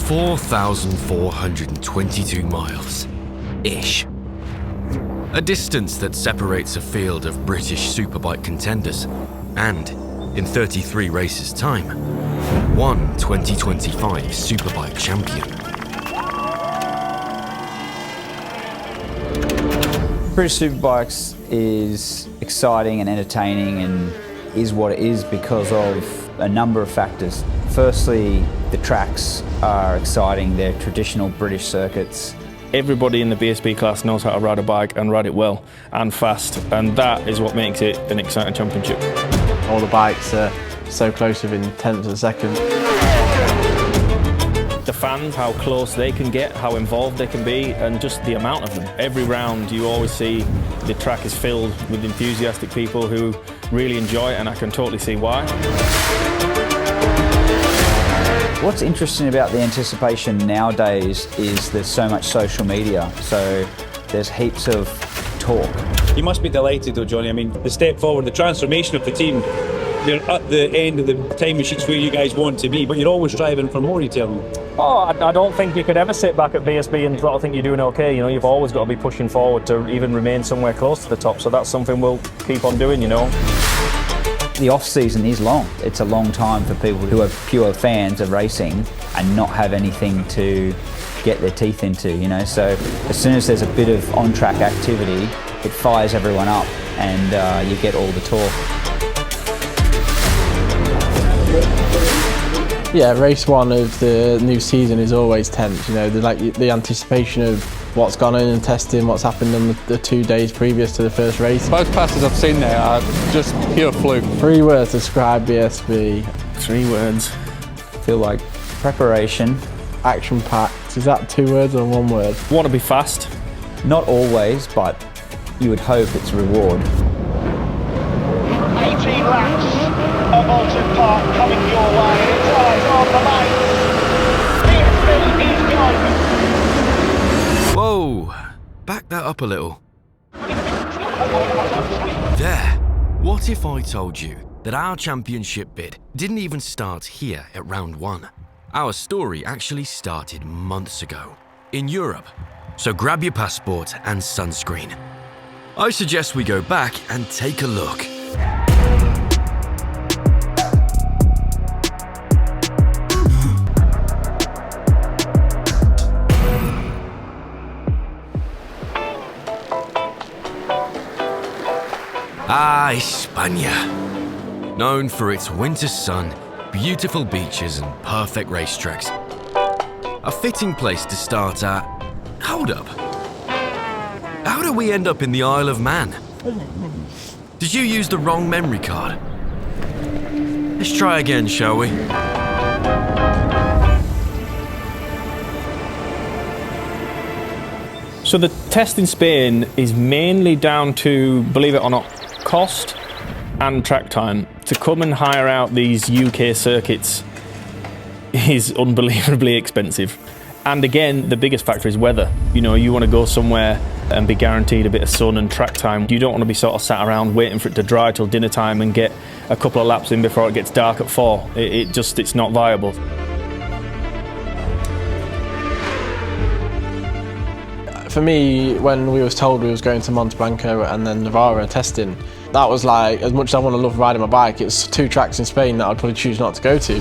4,422 miles-ish. A distance that separates a field of British Superbike contenders and, in 33 races' time, one 2025 Superbike champion. British Superbikes is exciting and entertaining and is what it is because of a number of factors. Firstly, the tracks are exciting. They're traditional British circuits. Everybody in the BSB class knows how to ride a bike and ride it well and fast, and that is what makes it an exciting championship. All the bikes are so close within tenths of a second. The fans, how close they can get, how involved they can be, and just the amount of them. Every round you always see the track is filled with enthusiastic people who really enjoy it, and I can totally see why. What's interesting about the anticipation nowadays is there's so much social media, so there's heaps of talk. You must be delighted though, Johnny. I mean, the step forward, the transformation of the team, they're at the end of the time machines where you guys want to be, but you're always striving for more, you tell me. Oh, I don't think you could ever sit back at BSB and sort of think you're doing okay. You know, you've always got to be pushing forward to even remain somewhere close to the top, so that's something we'll keep on doing, you know. The off-season is long. It's a long time for people who are pure fans of racing and not have anything to get their teeth into, you know. So as soon as there's a bit of on-track activity, it fires everyone up and you get all the talk. Yeah, race one of the new season is always tense, you know, the anticipation of what's gone in and testing, what's happened in the 2 days previous to the first race. Both classes I've seen there are just pure fluke. 3 words to describe BSB. 3 words. I feel like preparation. Action-packed. Is that 2 words or 1 word? Want to be fast. Not always, but you would hope it's reward. 18 laps of Alton Park coming your way. It's eyes on the lights. BSB is gone. Whoa! Back that up a little. There. What if I told you that our championship bid didn't even start here at round 1? Our story actually started months ago, in Europe. So grab your passport and sunscreen. I suggest we go back and take a look. España. Known for its winter sun, beautiful beaches and perfect racetracks. A fitting place to start at... Hold up. How did we end up in the Isle of Man? Did you use the wrong memory card? Let's try again, shall we? So the test in Spain is mainly down to, believe it or not, cost and track time. To come and hire out these UK circuits is unbelievably expensive. And again, the biggest factor is weather. You know, you want to go somewhere and be guaranteed a bit of sun and track time. You don't want to be sort of sat around waiting for it to dry till dinner time and get a couple of laps in before it gets dark at 4. It's not viable. For me, when we was told we was going to Monte Blanco and then Navarra testing, that was like, as much as I want to love riding my bike, it's 2 tracks in Spain that I'd probably choose not to go to.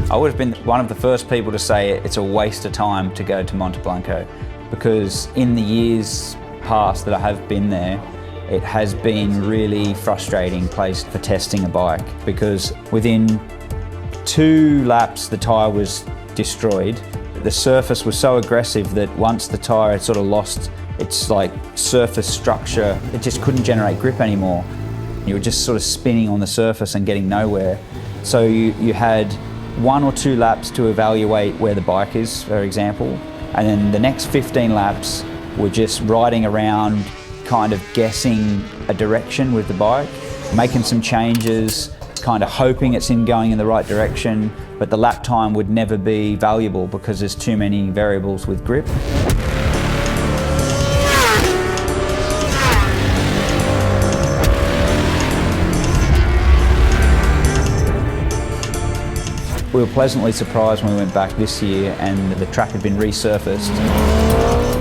I would have been one of the first people to say it's a waste of time to go to Monte Blanco, because in the years past that I have been there, it has been really frustrating place for testing a bike, because within 2 laps the tyre was destroyed. The surface was so aggressive that once the tyre had sort of lost its like surface structure, it just couldn't generate grip anymore. You were just sort of spinning on the surface and getting nowhere. So you had 1 or 2 laps to evaluate where the bike is, for example, and then the next 15 laps were just riding around, kind of guessing a direction with the bike, making some changes, kind of hoping it's going in the right direction, but the lap time would never be valuable because there's too many variables with grip. We were pleasantly surprised when we went back this year and the track had been resurfaced.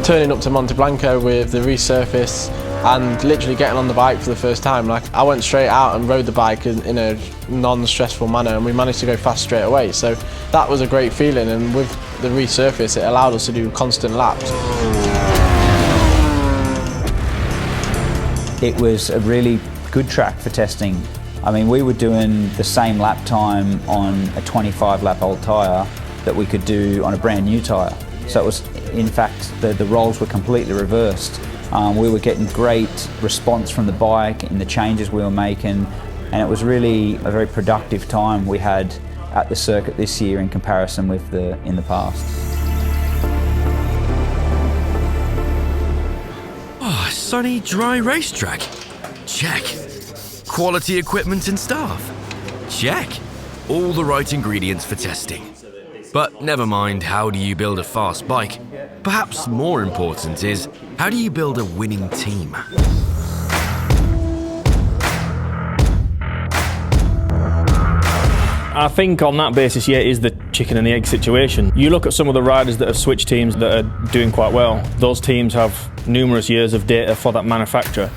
Turning up to Monte Blanco with the resurface and literally getting on the bike for the first time, like I went straight out and rode the bike in a non-stressful manner, and we managed to go fast straight away. So that was a great feeling, and with the resurface it allowed us to do constant laps. It was a really good track for testing. I mean, we were doing the same lap time on a 25 lap old tyre that we could do on a brand new tyre. So it was, in fact, the roles were completely reversed. We were getting great response from the bike in the changes we were making, and it was really a very productive time we had at the circuit this year in comparison with in the past. Oh, sunny, dry racetrack. Check. Quality equipment and staff. Check. All the right ingredients for testing. But never mind, how do you build a fast bike? Perhaps more important is, how do you build a winning team? I think on that basis, yeah, it is the chicken and the egg situation. You look at some of the riders that have switched teams that are doing quite well. Those teams have numerous years of data for that manufacturer.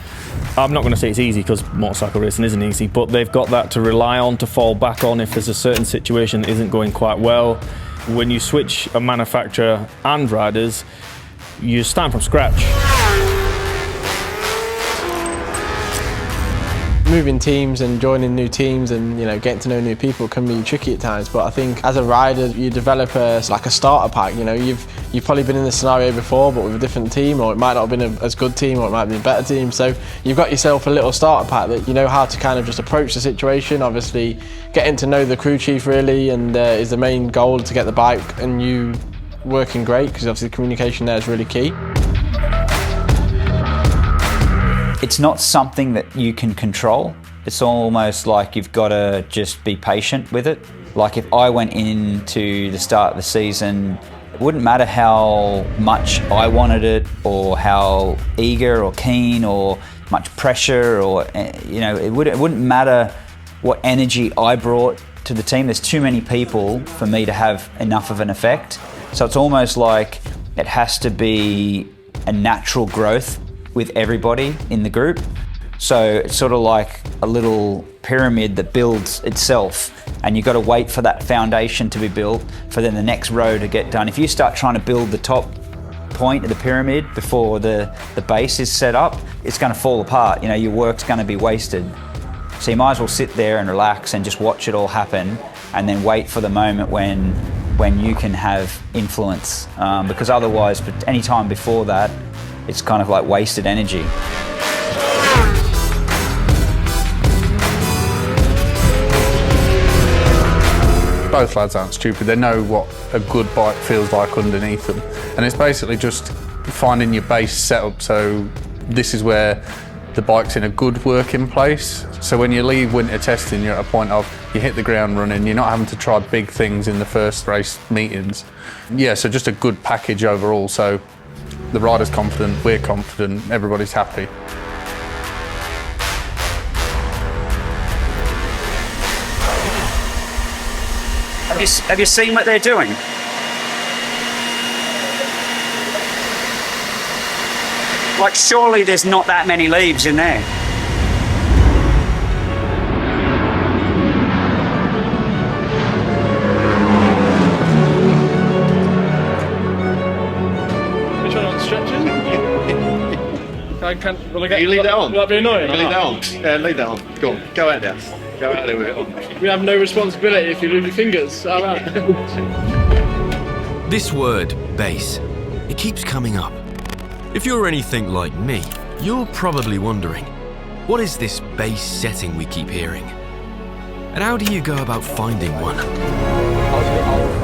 I'm not going to say it's easy, because motorcycle racing isn't easy, but they've got that to rely on, to fall back on if there's a certain situation that isn't going quite well. When you switch a manufacturer and riders, you start from scratch. Moving teams and joining new teams and getting to know new people can be tricky at times, but I think as a rider you develop a starter pack. You've probably been in this scenario before, but with a different team, or it might not have been as good team, or it might be a better team. So you've got yourself a little starter pack that you know how to kind of just approach the situation. Obviously getting to know the crew chief really is the main goal, to get the bike and you working great, because obviously communication there is really key. It's not something that you can control. It's almost like you've got to just be patient with it. Like if I went into the start of the season, it wouldn't matter how much I wanted it, or how eager or keen or much pressure, or it wouldn't matter what energy I brought to the team. There's too many people for me to have enough of an effect. So it's almost like it has to be a natural growth with everybody in the group. So it's sort of like a little pyramid that builds itself, and you've got to wait for that foundation to be built for then the next row to get done. If you start trying to build the top point of the pyramid before the base is set up, it's going to fall apart. Your work's going to be wasted. So you might as well sit there and relax and just watch it all happen, and then wait for the moment when you can have influence, because otherwise, any time before that, it's kind of like wasted energy. Both lads aren't stupid. They know what a good bike feels like underneath them. And it's basically just finding your base setup. So this is where the bike's in a good working place. So when you leave winter testing, you're at a point of you hit the ground running. You're not having to try big things in the first race meetings. Yeah, so just a good package overall. So the rider's confident, we're confident, everybody's happy. Have you seen what they're doing? Like, surely there's not that many leaves in there. You leave that on? Will that be annoying? Leave that on. Yeah, leave that on. Go on. Go out there. Go out there with it on. We have no responsibility if you lose your fingers. This word, base, it keeps coming up. If you're anything like me, you're probably wondering, what is this base setting we keep hearing? And how do you go about finding one?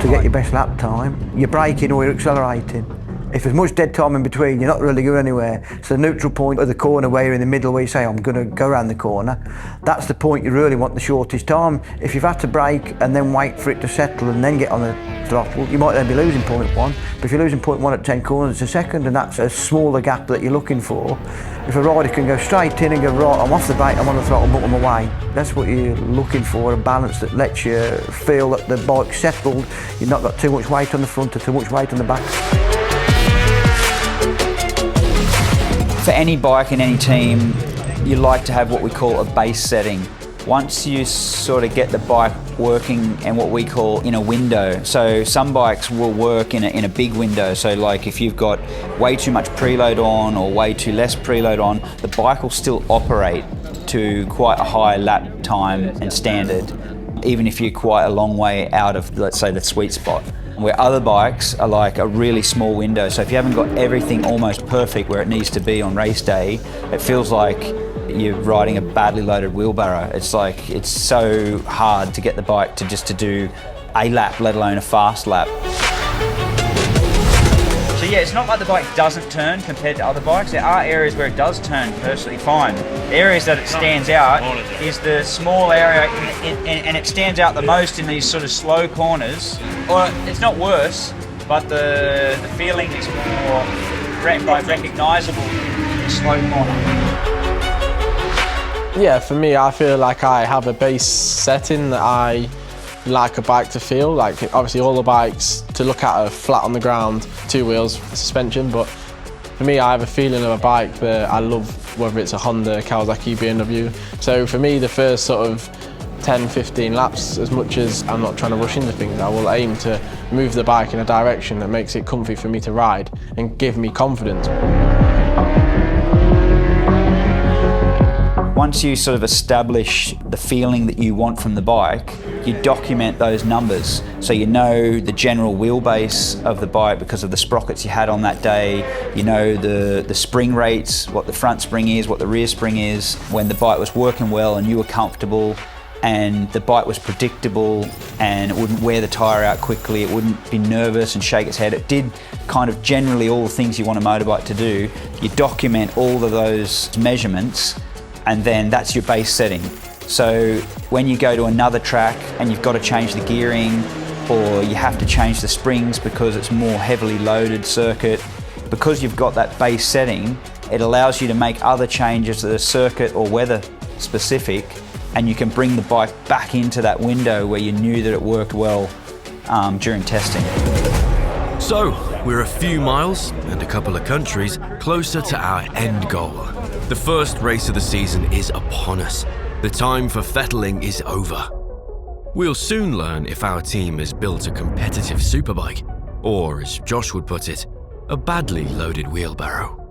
To get your best lap time, you're braking or you're accelerating. If there's much dead time in between, you're not really going anywhere. So the neutral point of the corner where you're in the middle, where you say, I'm going to go around the corner, that's the point you really want the shortest time. If you've had to brake and then wait for it to settle and then get on the throttle, you might then be losing 0.1. But if you're losing 0.1 at 10 corners, it's a second, and that's a smaller gap that you're looking for. If a rider can go straight in and go, right, I'm off the brake, I'm on the throttle, but I'm away. That's what you're looking for, a balance that lets you feel that the bike's settled, you've not got too much weight on the front or too much weight on the back. For any bike in any team, you like to have what we call a base setting. Once you sort of get the bike working in what we call in a window, so some bikes will work in a big window, so like if you've got way too much preload on or way too less preload on, the bike will still operate to quite a high lap time and standard, even if you're quite a long way out of, let's say, the sweet spot. Where other bikes are like a really small window, so if you haven't got everything almost perfect where it needs to be on race day, it feels like you're riding a badly loaded wheelbarrow. It's like, it's so hard to get the bike to do a lap, let alone a fast lap. So yeah, it's not like the bike doesn't turn compared to other bikes. There are areas where it does turn perfectly fine. The areas that it stands out is the small area, and it stands out the most in these sort of slow corners. Or it's not worse, but the feeling is more recognisable in the slow corner. Yeah, for me, I feel like I have a base setting that I like a bike to feel. Like, obviously all the bikes to look at are flat on the ground, 2 wheels, suspension, but for me, I have a feeling of a bike that I love, whether it's a Honda, Kawasaki, BMW. So for me, the first sort of 10, 15 laps, as much as I'm not trying to rush into things, I will aim to move the bike in a direction that makes it comfy for me to ride and give me confidence. Once you sort of establish the feeling that you want from the bike, you document those numbers. So you know the general wheelbase of the bike because of the sprockets you had on that day. You know the spring rates, what the front spring is, what the rear spring is, when the bike was working well and you were comfortable and the bike was predictable and it wouldn't wear the tyre out quickly, it wouldn't be nervous and shake its head. It did kind of generally all the things you want a motorbike to do. You document all of those measurements, and then that's your base setting. So when you go to another track and you've got to change the gearing, or you have to change the springs because it's more heavily loaded circuit, because you've got that base setting, it allows you to make other changes that are circuit or weather specific, and you can bring the bike back into that window where you knew that it worked well during testing. So, we're a few miles and a couple of countries closer to our end goal. The first race of the season is upon us. The time for fettling is over. We'll soon learn if our team has built a competitive superbike, or as Josh would put it, a badly loaded wheelbarrow.